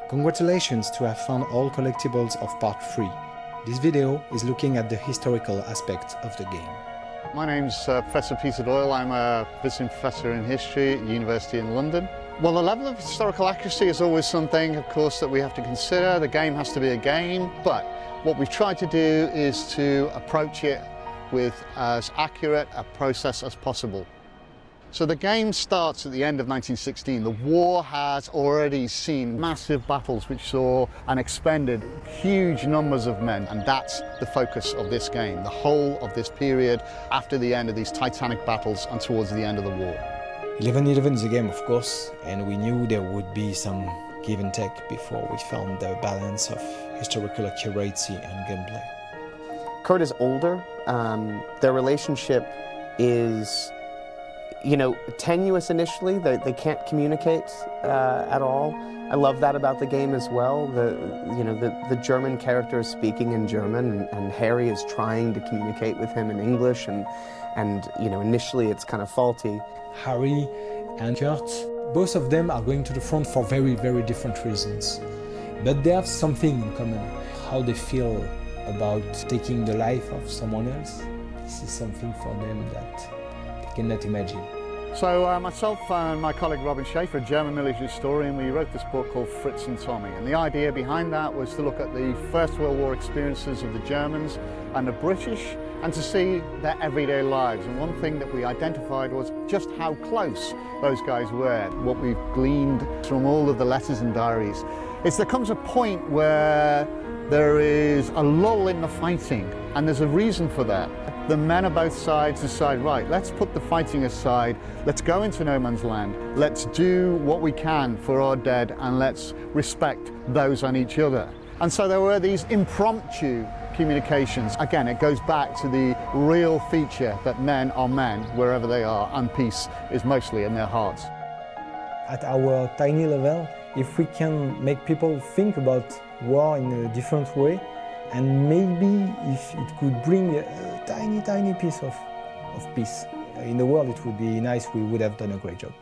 Congratulations to have found all collectibles of part 3. This video is looking at the historical aspect of the game. My name's Professor Peter Doyle. I'm a visiting professor in history at the University in London. Well, the level of historical accuracy is always something, of course, that we have to consider. The game has to be a game, but what we've tried to do is to approach it with as accurate a process as possible. So the game starts at the end of 1916. The war has already seen massive battles which saw and expended huge numbers of men, and that's the focus of this game, the whole of this period after the end of these titanic battles and towards the end of the war. 1111 is a game, of course, and we knew there would be some give and take before we found the balance of historical accuracy and gameplay. Kurt is older. Their relationship is, tenuous initially. They can't communicate at all. I love that about the game as well. The German character is speaking in German, and Harry is trying to communicate with him in English, and initially it's kind of faulty. Harry and Kurt, both of them are going to the front for very, very different reasons. But they have something in common, how they feel about taking the life of someone else. This is something for them that they cannot imagine. So myself and my colleague Robin Schaefer, a German military historian, we wrote this book called Fritz and Tommy. And the idea behind that was to look at the First World War experiences of the Germans and the British, and to see their everyday lives. And one thing that we identified was just how close those guys were. What we've gleaned from all of the letters and diaries is there comes a point where there is a lull in the fighting, and there's a reason for that. The men of both sides decide, right, let's put the fighting aside, let's go into no man's land, let's do what we can for our dead, and let's respect those on each other. And so there were these impromptu communications. Again, it goes back to the real feature that men are men wherever they are, and peace is mostly in their hearts. At our tiny level, if we can make people think about war in a different way, and maybe if it could bring a tiny piece of peace in the world, it would be nice. We would have done a great job.